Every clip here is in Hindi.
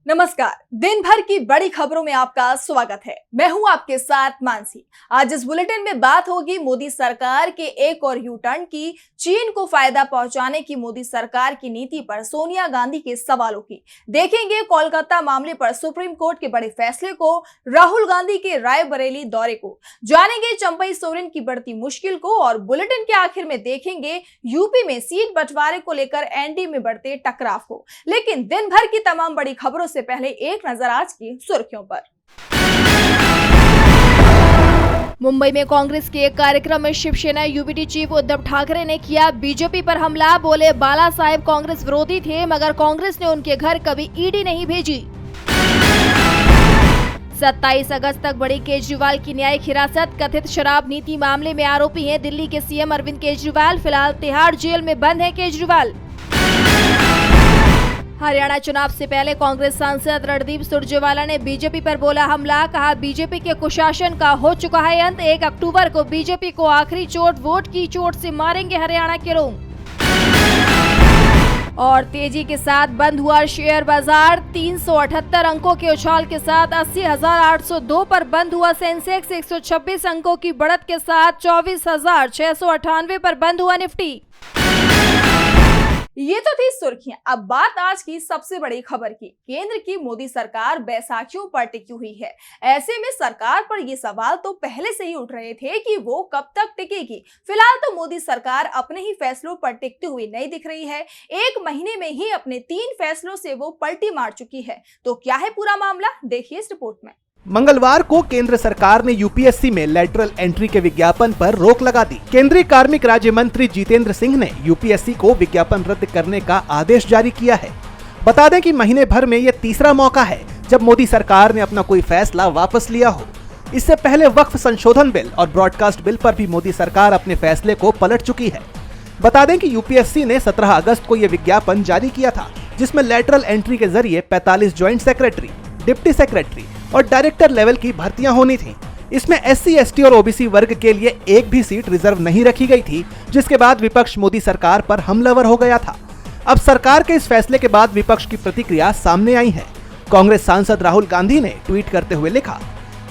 नमस्कार। दिन भर की बड़ी खबरों में आपका स्वागत है। मैं हूं आपके साथ मानसी। आज इस बुलेटिन में बात होगी मोदी सरकार के एक और यू टर्न की, चीन को फायदा पहुंचाने की मोदी सरकार की नीति पर सोनिया गांधी के सवालों की। देखेंगे कोलकाता मामले पर सुप्रीम कोर्ट के बड़े फैसले को, राहुल गांधी के रायबरेली दौरे को, जानेंगे चंपई सोरेन की बढ़ती मुश्किल को और बुलेटिन के आखिर में देखेंगे यूपी में सीट बंटवारे को लेकर एनडीए में बढ़ते टकराव को। लेकिन दिन भर की तमाम बड़ी खबरों से पहले एक नजर आज की सुर्खियों पर। मुंबई में कांग्रेस के एक कार्यक्रम में शिवसेना यूबीटी चीफ उद्धव ठाकरे ने किया बीजेपी पर हमला। बोले, बाला साहेब कांग्रेस विरोधी थे मगर कांग्रेस ने उनके घर कभी ईडी नहीं भेजी। 27 अगस्त तक बढ़ी केजरीवाल की न्यायिक हिरासत। कथित शराब नीति मामले में आरोपी हैं दिल्ली के सीएम अरविंद केजरीवाल। फिलहाल तिहाड़ जेल में बंद है केजरीवाल। हरियाणा चुनाव से पहले कांग्रेस सांसद रणदीप सुरजेवाला ने बीजेपी पर बोला हमला। कहा, बीजेपी के कुशासन का हो चुका है अंत। 1 अक्टूबर को बीजेपी को आखिरी चोट, वोट की चोट से मारेंगे हरियाणा के लोग। और तेजी के साथ बंद हुआ शेयर बाजार। 378 अंकों के उछाल के साथ 80,802 पर बंद हुआ सेंसेक्स। 126 अंकों की बढ़त के साथ 24,698 पर बंद हुआ निफ्टी। ये तो थी सुर्खियां। अब बात आज की सबसे बड़ी खबर की। केंद्र की मोदी सरकार बैसाखियों पर टिकी हुई है। ऐसे में सरकार पर ये सवाल तो पहले से ही उठ रहे थे कि वो कब तक टिकेगी। फिलहाल तो मोदी सरकार अपने ही फैसलों पर टिकती हुई नहीं दिख रही है। 1 महीने में ही अपने 3 फैसलों से वो पलटी मार चुकी है। तो क्या है पूरा मामला, देखिए इस रिपोर्ट में। मंगलवार को केंद्र सरकार ने यूपीएससी में लैटरल एंट्री के विज्ञापन पर रोक लगा दी। केंद्रीय कार्मिक राज्य मंत्री जितेंद्र सिंह ने यूपीएससी को विज्ञापन रद्द करने का आदेश जारी किया है। बता दें कि महीने भर में यह तीसरा मौका है जब मोदी सरकार ने अपना कोई फैसला वापस लिया हो। इससे पहले वक्फ संशोधन बिल और ब्रॉडकास्ट बिल पर भी मोदी सरकार अपने फैसले को पलट चुकी है। बता दें कि यूपीएससी ने 17 अगस्त को यह विज्ञापन जारी किया था, जिसमें लैटरल एंट्री के जरिए 45 ज्वाइंट सेक्रेटरी, डिप्टी सेक्रेटरी और डायरेक्टर लेवल की भर्तियां होनी थी। इसमें एससी, एसटी और ओबीसी वर्ग के लिए एक भी सीट रिजर्व नहीं रखी गई थी, जिसके बाद विपक्ष मोदी सरकार पर हमलावर हो गया था। अब सरकार के इस फैसले के बाद विपक्ष की प्रतिक्रिया सामने आई है। कांग्रेस सांसद राहुल गांधी ने ट्वीट करते हुए लिखा,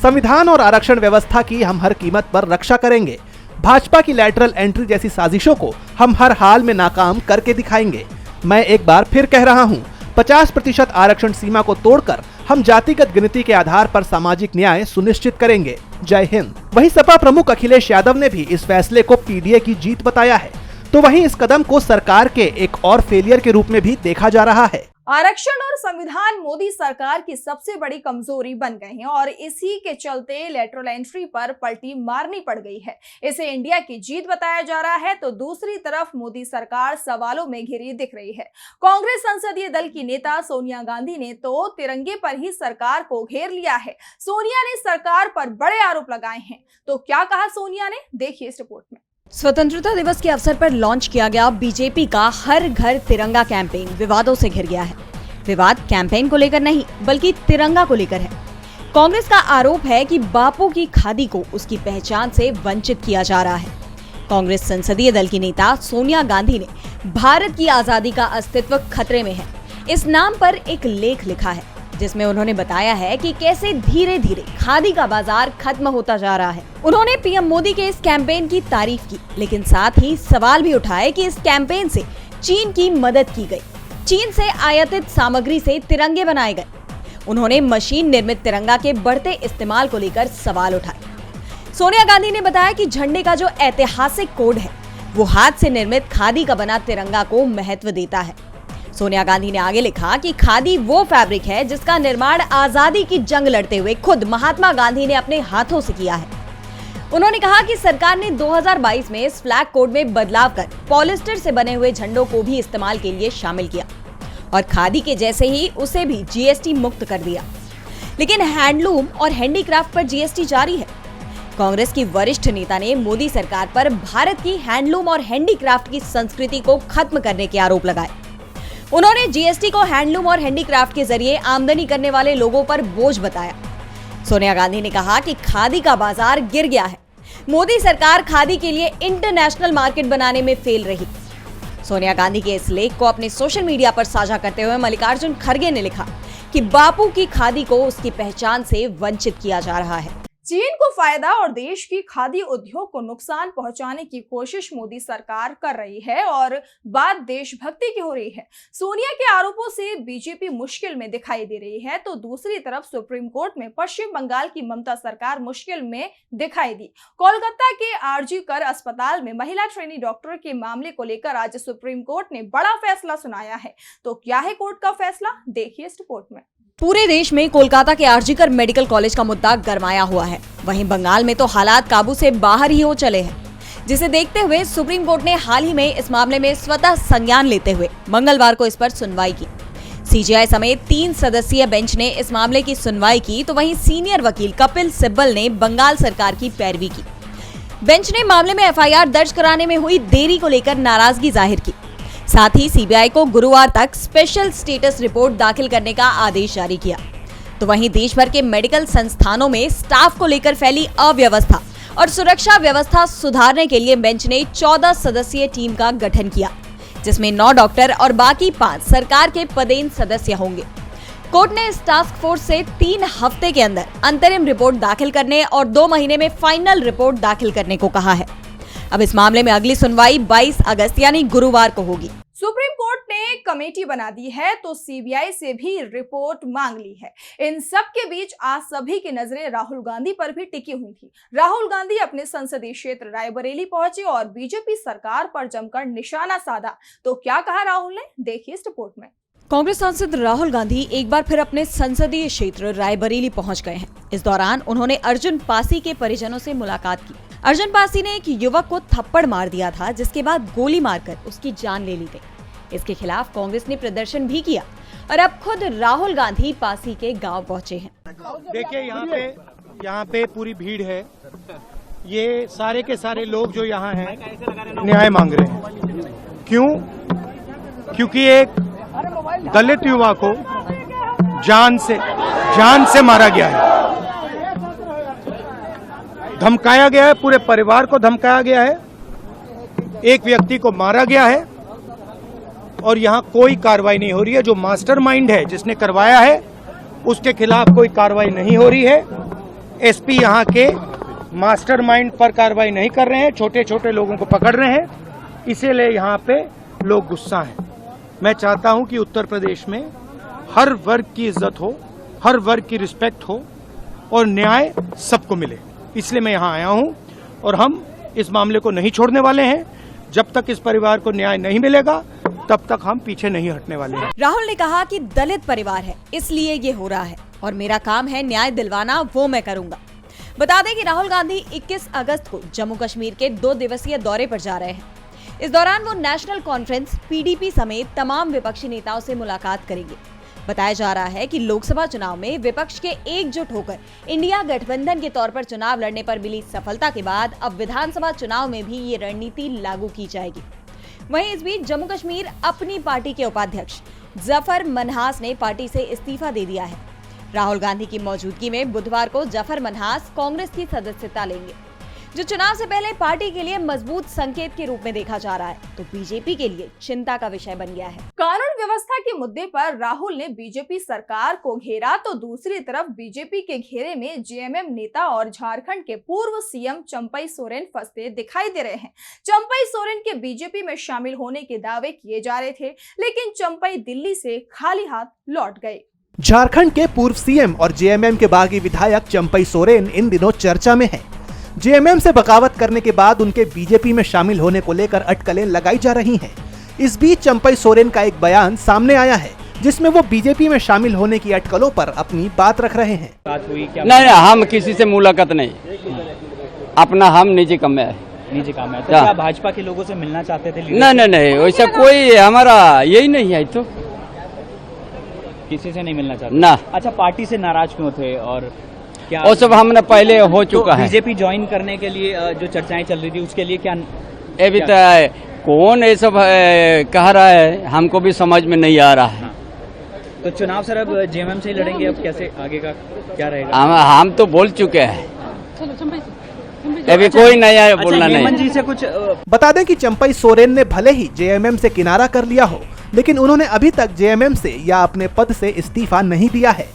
संविधान और आरक्षण व्यवस्था की हम हर कीमत पर रक्षा करेंगे। भाजपा की लैटरल एंट्री जैसी साजिशों को हम हर हाल में नाकाम करके दिखाएंगे। मैं एक बार फिर कह रहा हूँ, 50% आरक्षण सीमा को तोड़कर हम जातिगत गिनती के आधार पर सामाजिक न्याय सुनिश्चित करेंगे। जय हिंद। वहीं सपा प्रमुख अखिलेश यादव ने भी इस फैसले को पीडीए की जीत बताया है। तो वहीं इस कदम को सरकार के एक और फेलियर के रूप में भी देखा जा रहा है। आरक्षण और संविधान मोदी सरकार की सबसे बड़ी कमजोरी बन गए हैं और इसी के चलते लैटरल एंट्री पर पलटी मारनी पड़ गई है। इसे इंडिया की जीत बताया जा रहा है तो दूसरी तरफ मोदी सरकार सवालों में घिरी दिख रही है। कांग्रेस संसदीय दल की नेता सोनिया गांधी ने तो तिरंगे पर ही सरकार को घेर लिया है। सोनिया ने सरकार पर बड़े आरोप लगाए हैं। तो क्या कहा सोनिया ने, देखिए इस रिपोर्ट में। स्वतंत्रता दिवस के अवसर पर लॉन्च किया गया बीजेपी का हर घर तिरंगा कैंपेन विवादों से घिर गया है। विवाद कैंपेन को लेकर नहीं बल्कि तिरंगा को लेकर है। कांग्रेस का आरोप है कि बापू की खादी को उसकी पहचान से वंचित किया जा रहा है। कांग्रेस संसदीय दल की नेता सोनिया गांधी ने भारत की आजादी का अस्तित्व खतरे में है इस नाम पर एक लेख लिखा है, जिसमें उन्होंने बताया है कि कैसे धीरे धीरे खादी का बाजार खत्म होता जा रहा है। उन्होंने पीएम मोदी के इस कैंपेन की तारीफ की, लेकिन साथ ही सवाल भी उठाए कि इस कैंपेन से चीन की मदद की गई। चीन से आयातित सामग्री से तिरंगे बनाए गए। उन्होंने मशीन निर्मित तिरंगा के बढ़ते इस्तेमाल को लेकर सवाल उठाए। सोनिया गांधी ने बताया कि झंडे का जो ऐतिहासिक कोड है वो हाथ से निर्मित खादी का बना तिरंगा को महत्व देता है। सोनिया गांधी ने आगे लिखा कि खादी वो फैब्रिक है जिसका निर्माण आजादी की जंग लड़ते हुए खुद महात्मा गांधी ने अपने हाथों से किया है। उन्होंने कहा कि सरकार ने 2022 में इस फ्लैग कोड में बदलाव कर पॉलिस्टर से बने हुए झंडों को भी इस्तेमाल के लिए शामिल किया और खादी के जैसे ही उसे भी जीएसटी मुक्त कर दिया। लेकिन हैंडलूम और हैंडीक्राफ्ट पर जीएसटी जारी है। कांग्रेस की वरिष्ठ नेता ने मोदी सरकार पर भारत की हैंडलूम और हैंडीक्राफ्ट की संस्कृति को खत्म करने के आरोप लगाए। उन्होंने जीएसटी को हैंडलूम और हैंडीक्राफ्ट के जरिए आमदनी करने वाले लोगों पर बोझ बताया। सोनिया गांधी ने कहा कि खादी का बाजार गिर गया है। मोदी सरकार खादी के लिए इंटरनेशनल मार्केट बनाने में फेल रही। सोनिया गांधी के इस लेख को अपने सोशल मीडिया पर साझा करते हुए मल्लिकार्जुन खड़गे ने लिखा कि बापू की खादी को उसकी पहचान से वंचित किया जा रहा है। चीन को फायदा और देश की खादी उद्योग को नुकसान पहुंचाने की कोशिश मोदी सरकार कर रही है और बात देशभक्ति की हो रही है। सोनिया के आरोपों से बीजेपी मुश्किल में दिखाई दे रही है तो दूसरी तरफ सुप्रीम कोर्ट में पश्चिम बंगाल की ममता सरकार मुश्किल में दिखाई दी। कोलकाता के आरजी कर अस्पताल में महिला ट्रेनी डॉक्टर के मामले को लेकर आज सुप्रीम कोर्ट ने बड़ा फैसला सुनाया है। तो क्या है कोर्ट का फैसला, देखिए इस रिपोर्ट में। पूरे देश में कोलकाता के आरजी कर मेडिकल कॉलेज का मुद्दा गरमाया हुआ है। वहीं बंगाल में तो हालात काबू से बाहर ही हो चले हैं, जिसे देखते हुए सुप्रीम कोर्ट ने हाल ही में इस मामले में स्वतः संज्ञान लेते हुए मंगलवार को इस पर सुनवाई की। सीजेआई समेत 3 सदस्यीय बेंच ने इस मामले की सुनवाई की तो वहीं सीनियर वकील कपिल सिब्बल ने बंगाल सरकार की पैरवी की। बेंच ने मामले में एफआईआर दर्ज कराने में हुई देरी को लेकर नाराजगी जाहिर की। साथ ही सीबीआई को गुरुवार तक स्पेशल स्टेटस रिपोर्ट दाखिल करने का आदेश जारी किया। तो वहीं देश भर के मेडिकल संस्थानों में स्टाफ को लेकर फैली अव्यवस्था और सुरक्षा व्यवस्था सुधारने के लिए बेंच ने 14 सदस्यीय टीम का गठन किया, जिसमें 9 डॉक्टर और बाकी 5 सरकार के पदेन सदस्य होंगे। कोर्ट ने इस टास्क फोर्स से 3 हफ्ते के अंदर अंतरिम रिपोर्ट दाखिल करने और 2 महीने में फाइनल रिपोर्ट दाखिल करने को कहा है। अब इस मामले में अगली सुनवाई 22 अगस्त यानी गुरुवार को होगी। सुप्रीम कोर्ट ने कमेटी बना दी है तो सीबीआई से भी रिपोर्ट मांग ली है। इन सब के बीच आज सभी की नजरें राहुल गांधी पर भी टिकी हुई थी। राहुल गांधी अपने संसदीय क्षेत्र रायबरेली पहुंचे और बीजेपी सरकार पर जमकर निशाना साधा। तो क्या कहा राहुल ने, देखिए इस रिपोर्ट में। कांग्रेस सांसद राहुल गांधी एक बार फिर अपने संसदीय क्षेत्र रायबरेली पहुंच गए हैं। इस दौरान उन्होंने अर्जुन पासी के परिजनों से मुलाकात की। अर्जुन पासी ने एक युवक को थप्पड़ मार दिया था, जिसके बाद गोली मारकर उसकी जान ले ली गई। इसके खिलाफ कांग्रेस ने प्रदर्शन भी किया और अब खुद राहुल गांधी पासी के गांव पहुंचे हैं। देखिए यहाँ पे पूरी भीड़ है। ये सारे के सारे लोग जो यहाँ हैं न्याय मांग रहे हैं। क्यों? क्योंकि एक दलित युवा को जान से मारा गया है, धमकाया गया है, पूरे परिवार को धमकाया गया है, एक व्यक्ति को मारा गया है और यहाँ कोई कार्रवाई नहीं हो रही है। जो मास्टरमाइंड है, जिसने करवाया है, उसके खिलाफ कोई कार्रवाई नहीं हो रही है। एसपी यहाँ के मास्टरमाइंड पर कार्रवाई नहीं कर रहे हैं, छोटे छोटे लोगों को पकड़ रहे हैं, इसीलिए यहाँ पे लोग गुस्सा हैं। मैं चाहता हूँ कि उत्तर प्रदेश में हर वर्ग की इज्जत हो, हर वर्ग की रिस्पेक्ट हो और न्याय सबको मिले, इसलिए मैं यहाँ आया हूँ और हम इस मामले को नहीं छोड़ने वाले हैं। जब तक इस परिवार को न्याय नहीं मिलेगा तब तक हम पीछे नहीं हटने वाले हैं। राहुल ने कहा कि दलित परिवार है, इसलिए ये हो रहा है और मेरा काम है न्याय दिलवाना, वो मैं करूंगा। बता दें कि राहुल गांधी 21 अगस्त को जम्मू कश्मीर के 2 दिवसीय दौरे पर जा रहे हैं। इस दौरान वो नेशनल कॉन्फ्रेंस, पीडीपी समेत तमाम विपक्षी नेताओं से मुलाकात करेंगे। बताया जा रहा है कि लोकसभा चुनाव में विपक्ष के एकजुट होकर इंडिया गठबंधन के तौर पर चुनाव लड़ने पर मिली सफलता के बाद अब विधानसभा चुनाव में भी ये रणनीति लागू की जाएगी। वहीं इस बीच जम्मू कश्मीर अपनी पार्टी के उपाध्यक्ष जफर मनहास ने पार्टी से इस्तीफा दे दिया है। राहुल गांधी की मौजूदगी में बुधवार को जफर मनहास कांग्रेस की सदस्यता लेंगे, जो चुनाव से पहले पार्टी के लिए मजबूत संकेत के रूप में देखा जा रहा है, तो बीजेपी के लिए चिंता का विषय बन गया है। कानून व्यवस्था के मुद्दे पर राहुल ने बीजेपी सरकार को घेरा तो दूसरी तरफ बीजेपी के घेरे में जेएमएम नेता और झारखंड के पूर्व सीएम चंपई सोरेन फंसते दिखाई दे रहे हैं। चंपई सोरेन के बीजेपी में शामिल होने के दावे किए जा रहे थे, लेकिन चंपई दिल्ली से खाली हाथ लौट गए। झारखंड के पूर्व सीएम और जेएमएम के बागी विधायक चंपई सोरेन इन दिनों चर्चा में हैं। जेएमएम से बगावत करने के बाद उनके बीजेपी में शामिल होने को लेकर अटकलें लगाई जा रही हैं। इस बीच चंपई सोरेन का एक बयान सामने आया है, जिसमें वो बीजेपी में शामिल होने की अटकलों पर अपनी बात रख रहे हैं। नहीं, हम किसी से मुलाकात नहीं, अपना हम निजी काम में है। निजी काम है तो क्या भाजपा के लोगों से मिलना चाहते थे? नहीं, वैसा कोई हमारा यही नहीं है। तो किसी से नहीं मिलना चाहते ना। अच्छा, पार्टी से नाराज क्यों थे और क्या? वो सब हमने पहले हो चुका है। बीजेपी ज्वाइन करने के लिए जो चर्चाएं चल रही थी, उसके लिए क्या अभी तो कौन ये सब कह रहा है, हमको भी समझ में नहीं आ रहा है। तो चुनाव सर अब जेएमएम से ही लड़ेंगे, अब कैसे आगे का क्या रहेगा? हम तो बोल चुके हैं, अभी कोई नया बोलना नहीं। जी से कुछ बता दें कि चंपई सोरेन ने भले ही जेएमएम से किनारा कर लिया हो, लेकिन उन्होंने अभी तक जेएमएम से या अपने पद से इस्तीफा नहीं दिया है।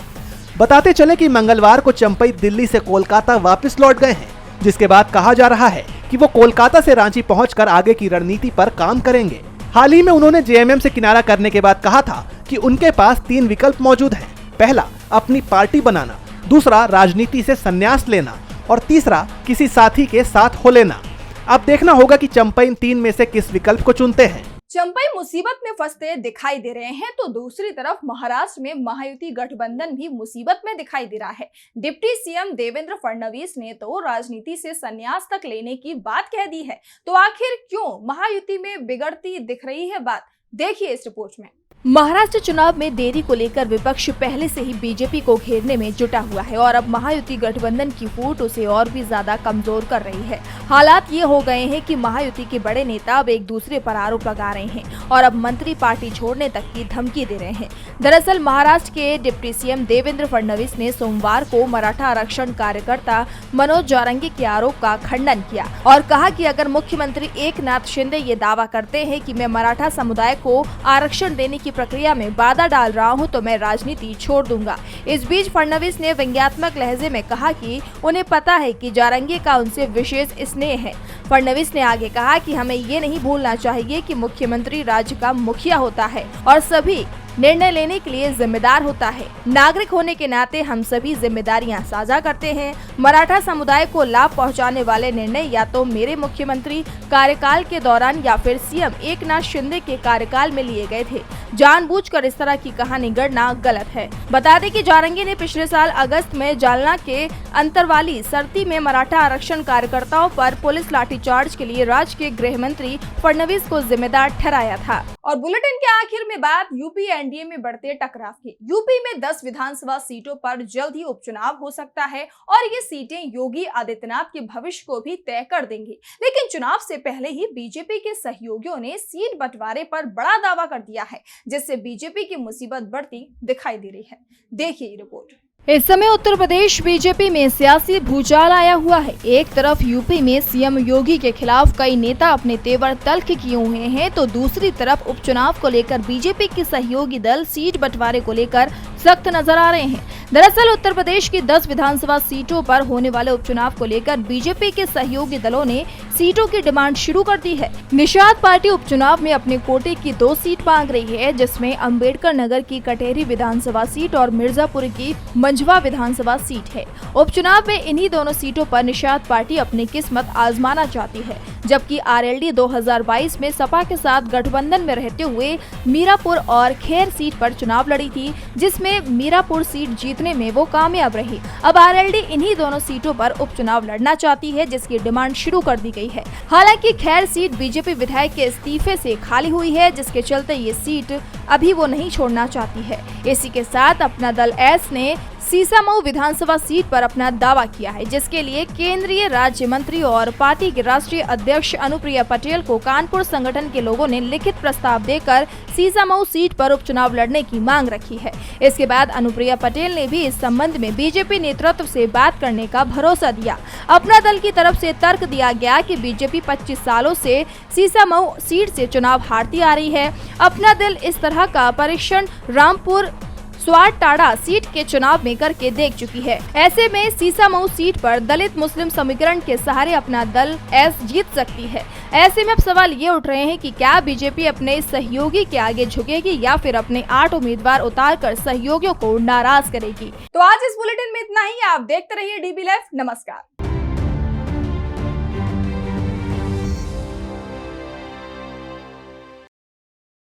बताते चले कि मंगलवार को चंपई दिल्ली से कोलकाता वापस लौट गए हैं, जिसके बाद कहा जा रहा है कि वो कोलकाता से रांची पहुंचकर आगे की रणनीति पर काम करेंगे। हाल ही में उन्होंने जेएमएम से किनारा करने के बाद कहा था कि उनके पास 3 विकल्प मौजूद हैं। पहला, अपनी पार्टी बनाना, दूसरा, राजनीति से संन्यास लेना और तीसरा, किसी साथी के साथ हो लेना। अब देखना होगा कि चंपई इन 3 में से किस विकल्प को चुनते हैं। चंपई मुसीबत में फंसते दिखाई दे रहे हैं तो दूसरी तरफ महाराष्ट्र में महायुति गठबंधन भी मुसीबत में दिखाई दे रहा है। डिप्टी सीएम देवेंद्र फडणवीस ने तो राजनीति से संन्यास तक लेने की बात कह दी है। तो आखिर क्यों महायुति में बिगड़ती दिख रही है बात, देखिए इस रिपोर्ट में। महाराष्ट्र चुनाव में देरी को लेकर विपक्ष पहले से ही बीजेपी को घेरने में जुटा हुआ है और अब महायुति गठबंधन की फूट उसे और भी ज्यादा कमजोर कर रही है। हालात ये हो गए हैं कि महायुति के बड़े नेता अब एक दूसरे पर आरोप लगा रहे हैं और अब मंत्री पार्टी छोड़ने तक की धमकी दे रहे हैं। दरअसल महाराष्ट्र के डिप्टी सीएम देवेंद्र फडणवीस ने सोमवार को मराठा आरक्षण कार्यकर्ता मनोज जौरंगी के आरोप का खंडन किया और कहा कि अगर मुख्यमंत्री एकनाथ शिंदे ये दावा करते हैं कि मैं मराठा समुदाय को आरक्षण देने की प्रक्रिया में बाधा डाल रहा हूं तो मैं राजनीति छोड़ दूंगा। इस बीच फडणवीस ने व्यंग्यात्मक लहजे में कहा कि उन्हें पता है कि जौरंगी का उनसे विशेष स्नेह है। फडणवीस ने आगे कहा कि हमें ये नहीं भूलना चाहिए कि मुख्यमंत्री राज्य का मुखिया होता है और सभी निर्णय लेने के लिए जिम्मेदार होता है। नागरिक होने के नाते हम सभी जिम्मेदारियां साझा करते हैं। मराठा समुदाय को लाभ पहुंचाने वाले निर्णय या तो मेरे मुख्यमंत्री कार्यकाल के दौरान या फिर सीएम एकनाथ शिंदे के कार्यकाल में लिए गए थे। जानबूझकर इस तरह की कहानी गढ़ना गलत है। बता दें कि जौरंगी ने पिछले साल अगस्त में जालना के अंतरवाली सरती में मराठा आरक्षण कार्यकर्ताओं पर पुलिस लाठीचार्ज के लिए राज्य के गृह मंत्री फडणवीस को जिम्मेदार ठहराया था। और बुलेटिन के आखिर में बात यूपी एनडीए में बढ़ते टकराव की। यूपी में 10 विधानसभा सीटों पर जल्द ही उपचुनाव हो सकता है और ये सीटें योगी आदित्यनाथ के भविष्य को भी तय कर देंगी। लेकिन चुनाव से पहले ही बीजेपी के सहयोगियों ने सीट बंटवारे पर बड़ा दावा कर दिया है, जिससे बीजेपी की मुसीबत बढ़ती दिखाई दे रही है। देखिए रिपोर्ट। इस समय उत्तर प्रदेश बीजेपी में सियासी भूचाल आया हुआ है। एक तरफ यूपी में सीएम योगी के खिलाफ कई नेता अपने तेवर तल्ख किए हुए हैं तो दूसरी तरफ उपचुनाव को लेकर बीजेपी के सहयोगी दल सीट बंटवारे को लेकर सख्त नजर आ रहे हैं। दरअसल उत्तर प्रदेश की 10 विधानसभा सीटों पर होने वाले उपचुनाव को लेकर बीजेपी के सहयोगी दलों ने सीटों की डिमांड शुरू कर दी है। निषाद पार्टी उपचुनाव में अपने कोटे की 2 सीट मांग रही है, जिसमें अंबेडकर नगर की कटेरी विधानसभा सीट और मिर्जापुर की मंझवा विधानसभा सीट है। उपचुनाव में इन्हीं दोनों सीटों पर निषाद पार्टी अपनी किस्मत आजमाना चाहती है, जबकि आरएलडी 2022 में सपा के साथ गठबंधन में रहते हुए मीरापुर और खेर सीट पर चुनाव लड़ी थी, जिसमें मीरापुर सीट जीतने में वो कामयाब रही। अब आरएलडी इन्हीं दोनों सीटों पर उपचुनाव लड़ना चाहती है, जिसकी डिमांड शुरू कर दी गई है। हालांकि खैर सीट बीजेपी विधायक के इस्तीफे से खाली हुई है, जिसके चलते ये सीट अभी वो नहीं छोड़ना चाहती है। इसी के साथ अपना दल एस ने सीसामऊ विधानसभा सीट पर अपना दावा किया है, जिसके लिए केंद्रीय राज्य मंत्री और पार्टी के राष्ट्रीय अध्यक्ष अनुप्रिया पटेल को कानपुर संगठन के लोगों ने लिखित प्रस्ताव देकर सीसामऊ सीट पर उपचुनाव लड़ने की मांग रखी है। इसके बाद अनुप्रिया पटेल ने भी इस संबंध में बीजेपी नेतृत्व से बात करने का भरोसा दिया। अपना दल की तरफ से तर्क दिया गया कि बीजेपी 25 सालों से सीसामऊ सीट से चुनाव हारती आ रही है। अपना दल इस तरह का परीक्षण रामपुर स्वाटाड़ा सीट के चुनाव में करके देख चुकी है। ऐसे में सीसामऊ सीट पर दलित मुस्लिम समीकरण के सहारे अपना दल एस जीत सकती है। ऐसे में अब सवाल ये उठ रहे हैं कि क्या बीजेपी अपने सहयोगी के आगे झुकेगी या फिर अपने 8 उम्मीदवार उतारकर सहयोगियों को नाराज करेगी। तो आज इस बुलेटिन में इतना ही। आप देखते रहिए डीबी लाइव। नमस्कार।